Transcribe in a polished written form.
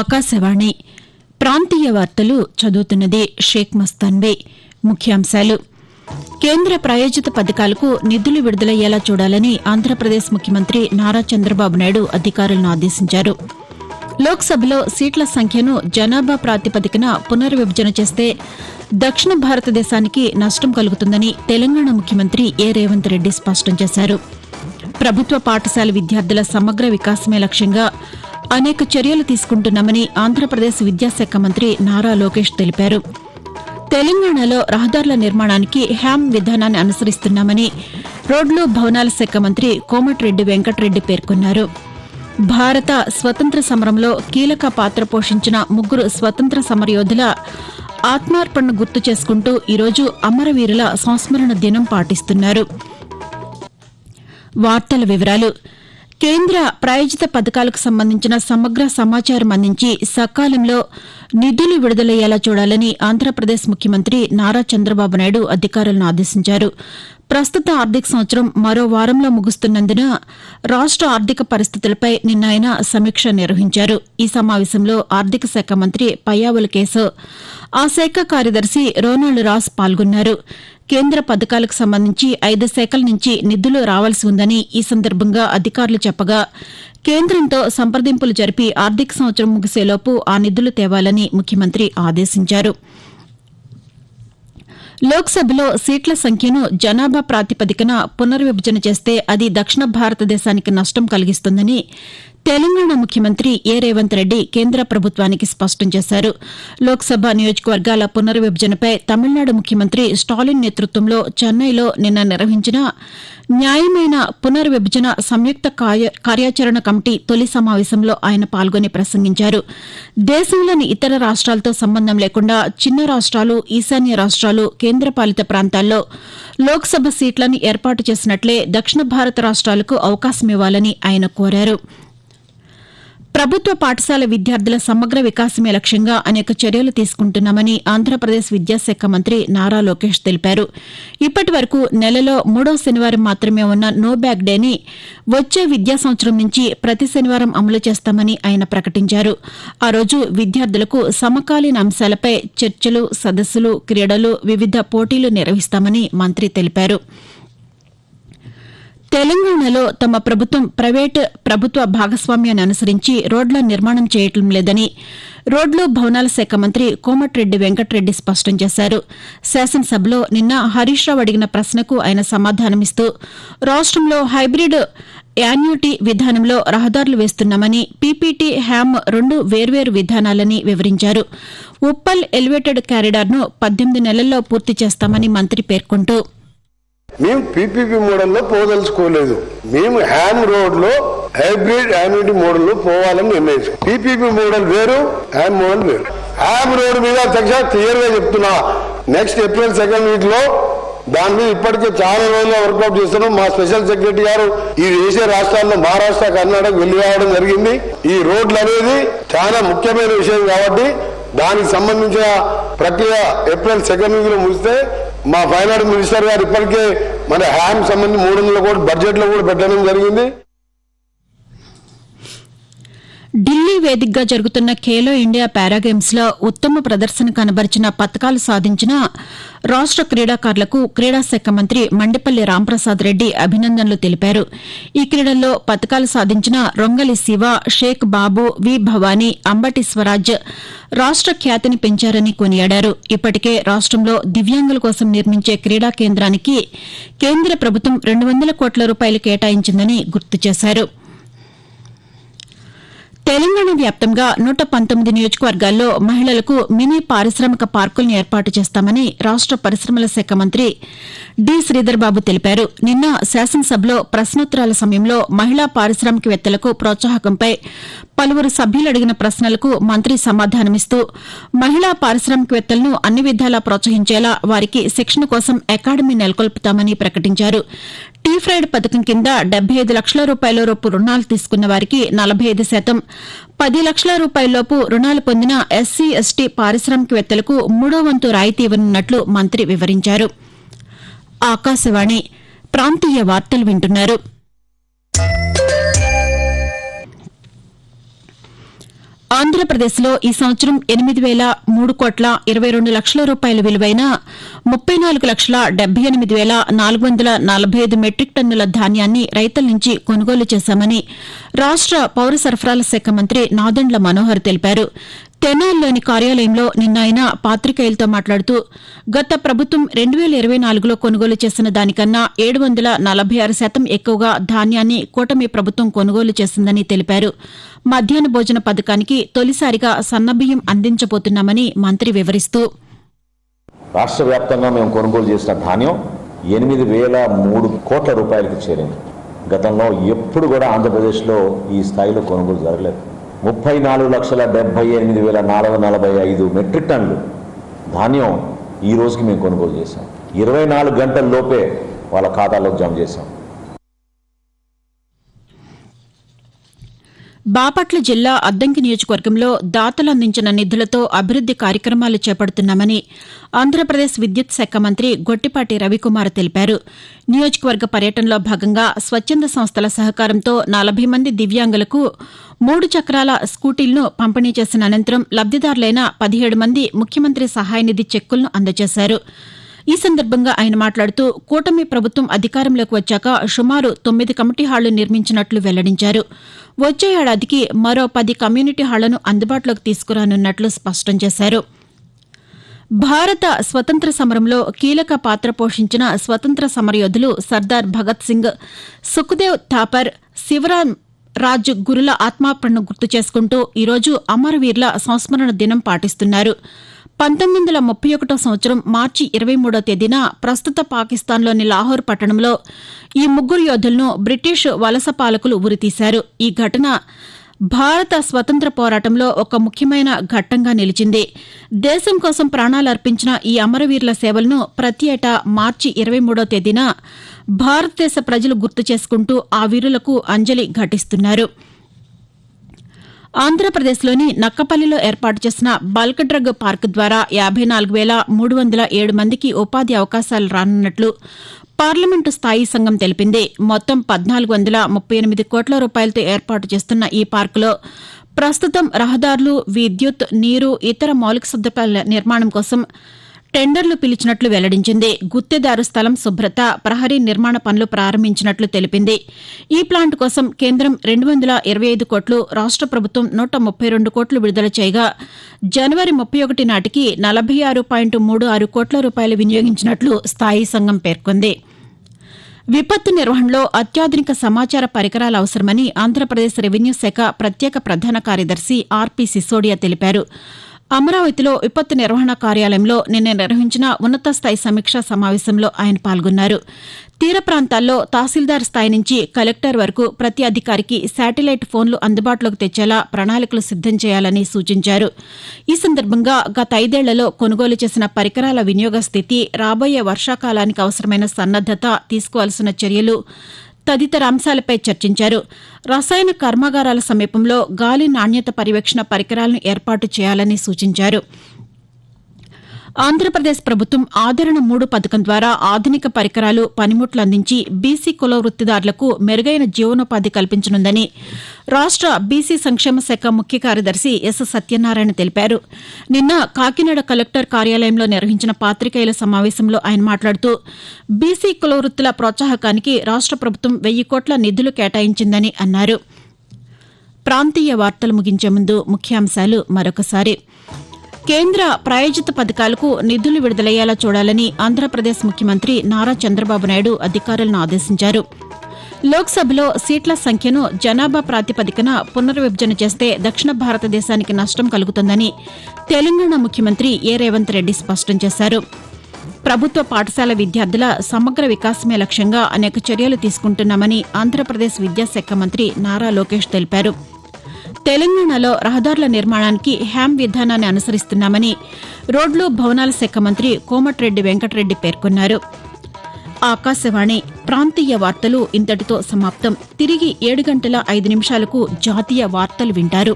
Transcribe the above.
ఆకాశవాణి ప్రాంతీయ వార్తలు చదువుతున్నది షేక్ మస్తాన్బీ. ముఖ్యాంశాలు. కేంద్ర ప్రాయోజిత పథకాలకు నిధులు విడుదలయ్యేలా చూడాలని ఆంధ్రప్రదేశ్ ముఖ్యమంత్రి నారా చంద్రబాబు నాయుడు అధికారులను ఆదేశించారు. లోక్సభలో సీట్ల సంఖ్యను జనాభా ప్రాతిపదికన పునర్విభజన చేస్తే దక్షిణ భారతదేశానికి నష్టం కలుగుతుందని తెలంగాణ ముఖ్యమంత్రి ఏ రేవంత్ రెడ్డి స్పష్టం చేశారు. ప్రభుత్వ పాఠశాల విద్యార్థుల సమగ్ర వికాసమే లక్ష్యంగా అనేక చర్యలు తీసుకుంటున్నామని ఆంధ్రప్రదేశ్ విద్యాశాఖ మంత్రి నారా లోకేష్ తెలిపారు. తెలంగాణలో రహదారుల నిర్మాణానికి హ్యామ్ విధానాన్ని అనుసరిస్తున్నామని రోడ్లు భవనాల శాఖ మంత్రి కోమటిరెడ్డి వెంకటరెడ్డి పేర్కొన్నారు. భారత స్వతంత్ర సమరంలో కీలక పాత్ర పోషించిన 3 స్వతంత్ర సమరయోధుల ఆత్మార్పణను గుర్తు చేసుకుంటూ ఈరోజు అమరవీరుల సంస్మరణ దినం పాటిస్తున్నారు. వార్తల వివరాలు. కేంద్ర ప్రాయోజిత పథకాలకు సంబంధించిన సమగ్ర సమాచారం అందించి సకాలంలో నిధులు విడుదలయ్యేలా చూడాలని ఆంధ్రప్రదేశ్ ముఖ్యమంత్రి నారా చంద్రబాబు నాయుడు అధికారులను ఆదేశించారు. ప్రస్తుత ఆర్థిక సంవత్సరం మరో వారంలో ముగుస్తున్నందున రాష్ట ఆర్థిక పరిస్థితులపై నిన్న ఆయన సమీక్ష నిర్వహించారు. ఈ సమావేశంలో ఆర్థిక శాఖ మంత్రి పయ్యావుల కేశవ్, ఆ శాఖ కార్యదర్శి రోనాల్డ్ రాస్ పాల్గొన్నారు. కేంద్ర పథకాలకు సంబంధించి 5 శాఖల నుంచి నిధులు రావాల్సి ఉందని ఈ సందర్భంగా అధికారులు చెప్పగా కేంద్రంతో సంప్రదింపులు జరిపి ఆర్థిక సంవత్సరం ముగిసేలోపు ఆ నిధులు తేవాలని ముఖ్యమంత్రి ఆదేశించారు. లోక్సభలో సీట్ల సంఖ్యను జనాభా ప్రాతిపదికన పునర్విభజన చేస్తే అది దక్షిణ భారతదేశానికి నష్టం కలిగిస్తుందని తెలంగాణ ముఖ్యమంత్రి ఏ రేవంత్ రెడ్డి కేంద్ర ప్రభుత్వానికి స్పష్టం చేశారు. లోక్సభ నియోజకవర్గాల పునర్విభజనపై తమిళనాడు ముఖ్యమంత్రి స్టాలిన్ నేతృత్వంలో చెన్నైలో నిన్న నిర్వహించిన న్యాయమైన పునర్విభజన సంయుక్త కార్యాచరణ కమిటీ తొలి సమావేశంలో ఆయన పాల్గొని ప్రసంగించారు. దేశంలోని ఇతర రాష్ట్రాలతో సంబంధం లేకుండా చిన్న రాష్ట్రాలు, ఈశాన్య రాష్ట్రాలు, కేంద్రపాలిత ప్రాంతాల్లో లోక్సభ సీట్లను ఏర్పాటు చేసినట్లే దక్షిణ భారత రాష్ట్రాలకు అవకాశమివ్వాలని ఆయన కోరారు. ప్రభుత్వ పాఠశాల విద్యార్థుల సమగ్ర వికాసమే లక్ష్యంగా అనేక చర్యలు తీసుకుంటున్నామని ఆంధ్రప్రదేశ్ విద్యాశాఖ మంత్రి నారా లోకేష్ తెలిపారు. ఇప్పటి వరకు నెలలో 3వ శనివారం మాత్రమే ఉన్న నో బ్యాగ్ డేని వచ్చే విద్యా సంవత్సరం నుంచి ప్రతి శనివారం అమలు చేస్తామని ఆయన ప్రకటించారు. ఆ రోజు విద్యార్థులకు సమకాలీన అంశాలపై చర్చలు, సదస్సులు, క్రీడలు, వివిధ పోటీలు నిర్వహిస్తామని మంత్రి తెలిపారు. తెలంగాణలో తమ ప్రభుత్వం ప్రైవేటు ప్రభుత్వ భాగస్వామ్యాన్ని అనుసరించి రోడ్ల నిర్మాణం చేయటం లేదని రోడ్లు భవనాల శాఖ మంత్రి కోమటిరెడ్డి వెంకటరెడ్డి స్పష్టం చేశారు. శాసనసభలో నిన్న హరీష్ రావు అడిగిన ప్రశ్నకు ఆయన సమాధానమిస్తూ రాష్టంలో హైబ్రిడ్ యాన్యుటీ విధానంలో రహదారులు వేస్తున్నామని, పీపీటీ, హ్యామ్ 2 వేర్వేరు విధానాలని వివరించారు. ఉప్పల్ ఎలివేటెడ్ కారిడార్ను 18 నెలల్లో పూర్తి చేస్తామని మంత్రి పేర్కొంటూ, మేము పీపీపీ మోడల్లో పోదలుచుకోలేదు. మేము హ్యామ్ రోడ్ లో హైబ్రిడ్ యాన్యుటీ మోడల్ లో పోవాలని నిర్ణయించాం. పీపీపీ మోడల్ వేరు, హ్యామ్ మోడల్ వేరు. హ్యామ్ రోడ్ మీద క్లియర్ గా చెప్తున్నా, నెక్స్ట్ ఏప్రిల్ 2nd వీక్ లో దాని మీద ఇప్పటికే చాలా రోజులు వర్కౌట్ చేస్తున్నాం. మా స్పెషల్ సెక్రటరీ గారు ఈ దేశ రాష్ట్రాల్లో మహారాష్ట్ర, కర్ణాటక వెళ్లి రావడం జరిగింది. ఈ రోడ్లు అనేది చాలా ముఖ్యమైన విషయం కాబట్టి దానికి సంబంధించిన ప్రక్రియ ఏప్రిల్ 2nd వీక్ లో ముగిస్తే మా ఫైనాన్స్ మినిస్టర్ గారు ఇప్పటికే మన హ్యామ్ సంబంధించి 300 కోట్లు బడ్జెట్ లో కూడా పెట్టడం జరిగింది. ఢిల్లీ వేదికగా జరుగుతున్న ఖేలో ఇండియా పారాగేమ్స్ లో ఉత్తమ ప్రదర్శన కనబరిచిన, పతకాలు సాధించిన రాష్ట క్రీడాకారులకు క్రీడాశాఖ మంత్రి మండిపల్లి రాంప్రసాద్ రెడ్డి అభినందనలు తెలిపారు. ఈ క్రీడల్లో పతకాలు సాధించిన రొంగలి శివ, షేక్ బాబు, వి భవానీ, అంబటి స్వరాజ్ రాష్ట ఖ్యాతిని పెంచారని కొనియాడారు. ఇప్పటికే రాష్టంలో దివ్యాంగుల కోసం నిర్మించే క్రీడా కేంద్రానికి కేంద్ర ప్రభుత్వం 200 కోట్ల రూపాయలు కేటాయించిందని గుర్తు చేశారు. తెలంగాణ వ్యాప్తంగా 119 నియోజకవర్గాల్లో మహిళలకు మినీ పారిశ్రామిక పార్కులను ఏర్పాటు చేస్తామని రాష్ట పరిశ్రమల శాఖ మంత్రి డి. శ్రీధర్బాబు తెలిపారు. నిన్న శాసనసభలో ప్రశ్నోత్తరాల సమయంలో మహిళా పారిశ్రామికవేత్తలకు ప్రోత్సాహకంపై పలువురు సభ్యులు అడిగిన ప్రశ్నలకు మంత్రి సమాధానమిస్తూ మహిళా పారిశ్రామికవేత్తలను అన్ని విధాలా ప్రోత్సహించేలా వారికి శిక్షణ కోసం అకాడమీ నెలకొల్పుతామని ప్రకటించారు. టీ ఫ్రైడ్ పథకం కింద 75 లక్షల రూపాయలలోపు రుణాలు తీసుకున్న వారికి 45%, 10 లక్షల రూపాయలలోపు రుణాలు పొందిన ఎస్సీ, ఎస్టీ పారిశ్రామికవేత్తలకు 3వ వంతు రాయితీ ఇవ్వనున్నట్లు మంత్రి వివరించారు. ఆకాశవాణి ప్రాంతీయ వార్తలు వింటున్నారు. ఆంధ్రప్రదేశ్లో ఈ సంవత్సరం 8,003,22 రూపాయల విలువైన 34,78,445 మెట్రిక్ టన్నుల ధాన్యాన్ని రైతుల నుంచి కొనుగోలు చేశామని రాష్ట పౌర సరఫరాల శాఖ మంత్రి నాదెండ్ల మనోహర్ తెలిపారు. తెనాలిలోని కార్యాలయంలో నిన్న ఆయన పాతికేయులతో మాట్లాడుతూ గత ప్రభుత్వం 2024లో కొనుగోలు చేసిన దానికన్నా 746% ఎక్కువగా ధాన్యాన్ని కూటమి ప్రభుత్వం కొనుగోలు చేసిందని తెలిపారు. మధ్యాహ్న భోజన పథకానికి తొలిసారిగా సన్నబియ్యం అందించబోతున్నామని మంత్రి వివరిస్తూ రాష్ట్ర వ్యాప్తంగా మేము కొనుగోలు చేసిన ధాన్యం 8,003 కోట్ల రూపాయలకు చేరింది. గతంలో ఎప్పుడు కూడా ఆంధ్రప్రదేశ్లో ఈ స్థాయిలో కొనుగోలు జరగలేదు. 34,78,445 మెట్రిక్ టన్నులు ధాన్యం ఈ రోజుకి మేము కొనుగోలు చేశాం. 24 గంటల లోపే వాళ్ళ ఖాతాలోకి జమ చేశాం. బాపట్ల జిల్లా అద్దంకి నియోజకవర్గంలో దాతలు అందించిన నిధులతో అభివృద్ది కార్యక్రమాలు చేపడుతున్నామని ఆంధ్రప్రదేశ్ విద్యుత్ శాఖ మంత్రి గొట్టిపాటి రవికుమార్ తెలిపారు. నియోజకవర్గ పర్యటనలో భాగంగా స్వచ్ఛంద సంస్థల సహకారంతో 40 మంది దివ్యాంగులకు 3 చక్రాల స్కూటీలను పంపిణీ చేసిన అనంతరం లబ్దిదారులైన 17 మంది ముఖ్యమంత్రి సహాయ నిధి చెక్కులను అందజేశారు. ఈ సందర్భంగా ఆయన మాట్లాడుతూ కూటమి ప్రభుత్వం అధికారంలోకి వచ్చాక సుమారు 9 కమిటీ హాళ్లు నిర్మించినట్లు వెల్లడించారు. వచ్చే ఏడాదికి మరో 10 కమ్యూనిటీ హాళ్లను అందుబాటులోకి తీసుకురానున్నట్లు స్పష్టం చేశారు. భారత స్వతంత్ర సమరంలో కీలక పాత్ర పోషించిన స్వతంత్ర సమరయోధులు సర్దార్ భగత్ సింగ్, సుఖ్దేవ్ థాపర్, శివరాం రాజ్ గురుల ఆత్మార్పణను గుర్తు చేసుకుంటూ ఈరోజు అమరవీరుల సంస్మరణ దినం పాటిస్తున్నారు. 1931 సంవత్సరం మార్చి 23వ తేదీన ప్రస్తుత పాకిస్తాన్లోని లాహోర్ పట్టణంలో ఈ ముగ్గురు యోధులను బ్రిటిష్ వలస పాలకులు ఉరితీశారు. ఈ ఘటన భారత స్వతంత్ర పోరాటంలో ఒక ముఖ్యమైన ఘట్టంగా నిలిచింది. దేశం కోసం ప్రాణాలు అర్పించిన ఈ అమరవీరుల సేవలను ప్రతి ఏటా మార్చి 23వ తేదీన భారతదేశ ప్రజలు గుర్తు చేసుకుంటూ ఆ వీరులకు అంజలి ఘటిస్తున్నారు. ఆంధ్రప్రదేశ్లోని నక్కపల్లిలో ఏర్పాటు చేసిన బల్క్ డ్రగ్ పార్క్ ద్వారా 54,307 మందికి ఉపాధి అవకాశాలు రానున్నట్లు పార్లమెంటు స్థాయీ సంఘం తెలిపింది. మొత్తం 1,438 కోట్ల రూపాయలతో ఏర్పాటు చేస్తున్న ఈ పార్కులో ప్రస్తుతం రహదారులు, విద్యుత్, నీరు, ఇతర మౌలిక సదుపాయాల నిర్మాణం కోసం టెండర్లు పిలిచినట్లు వెల్లడించింది. గుత్తేదారు స్థలం శుభ్రత, ప్రహరీ నిర్మాణ పనులు ప్రారంభించినట్లు తెలిపింది. ఈ ప్లాంట్ కోసం కేంద్రం 225 కోట్లు, రాష్ట ప్రభుత్వం 132 కోట్లు విడుదల చేయగా జనవరి 31 నాటికి 46.36 కోట్ల రూపాయలు వినియోగించినట్లు స్థాయీ సంఘం పేర్కొంది. విపత్తు నిర్వహణలో అత్యాధునిక సమాచార పరికరాలు అవసరమని ఆంధ్రప్రదేశ్ రెవెన్యూ శాఖ ప్రత్యేక ప్రధాన కార్యదర్శి ఆర్పి సిసోడియా తెలిపారు. అమరావతిలో విపత్తు నిర్వహణ కార్యాలయంలో నిన్న నిర్వహించిన ఉన్నత స్థాయి సమీక్షా సమావేశంలో ఆయన పాల్గొన్నారు. తీర ప్రాంతాల్లో తహసీల్దార్ స్థాయి నుంచి కలెక్టర్ వరకు ప్రతి అధికారికి శాటిలైట్ ఫోన్లు అందుబాటులోకి తెచ్చేలా ప్రణాళికలు సిద్దం చేయాలని సూచించారు. ఈ సందర్భంగా గత 5 ఏళ్లలో కొనుగోలు చేసిన పరికరాల వినియోగ స్థితి, రాబోయే వర్షాకాలానికి అవసరమైన సన్నద్దత, తీసుకోవాల్సిన చర్యలు తదితర అంశాలపై చర్చించారు. రసాయన కర్మాగారాల సమీపంలో గాలి నాణ్యత పర్యవేక్షణ పరికరాలను ఏర్పాటు చేయాలని సూచించారు. ఆంధ్రప్రదేశ్ ప్రభుత్వం ఆదరణ 3 పథకం ద్వారా ఆధునిక పరికరాలు, పనిముట్లు అందించి బీసీ కుల వృత్తిదారులకు మెరుగైన జీవనోపాధి కల్పించనుందని రాష్ట బీసీ సంక్షేమ శాఖ ముఖ్య కార్యదర్శి ఎస్ సత్యనారాయణ తెలిపారు. నిన్న కాకినాడ కలెక్టర్ కార్యాలయంలో నిర్వహించిన పాతికేయుల సమావేశంలో ఆయన మాట్లాడుతూ బీసీ కుల వృత్తుల ప్రోత్సాహకానికి రాష్ట ప్రభుత్వం 1,000 కోట్ల నిధులు కేటాయించిందని అన్నారు. ప్రాంతీయ వార్తలు ముగించే ముందు ముఖ్యాంశాలు మరొకసారి. కేంద్ర ప్రాయోజిత పథకాలకు నిధులు విడుదలయ్యేలా చూడాలని ఆంధ్రప్రదేశ్ ముఖ్యమంత్రి నారా చంద్రబాబు నాయుడు అధికారులను ఆదేశించారు. లోక్సభలో సీట్ల సంఖ్యను జనాభా ప్రాతిపదికన పునర్విభజన చేస్తే దక్షిణ భారతదేశానికి నష్టం కలుగుతుందని తెలంగాణ ముఖ్యమంత్రి ఏ రేవంత్ రెడ్డి స్పష్టం చేశారు. ప్రభుత్వ పాఠశాల విద్యార్థుల సమగ్ర వికాసమే లక్ష్యంగా అనేక చర్యలు తీసుకుంటున్నామని ఆంధ్రప్రదేశ్ విద్యాశాఖ మంత్రి నారా లోకేష్ తెలిపారు. తెలంగాణలో రహదారుల నిర్మాణానికి హ్యామ్ విధానాన్ని అనుసరిస్తున్నామని రోడ్లు, భవనాల శాఖ మంత్రి కోమటిరెడ్డి వెంకటరెడ్డి పేర్కొన్నారు. ఆకాశవాణి ప్రాంతీయ వార్తలు ఇంతటితో సమాప్తం. తిరిగి 7 గంటల 5 నిమిషాలకు జాతీయ వార్తలు వింటారు.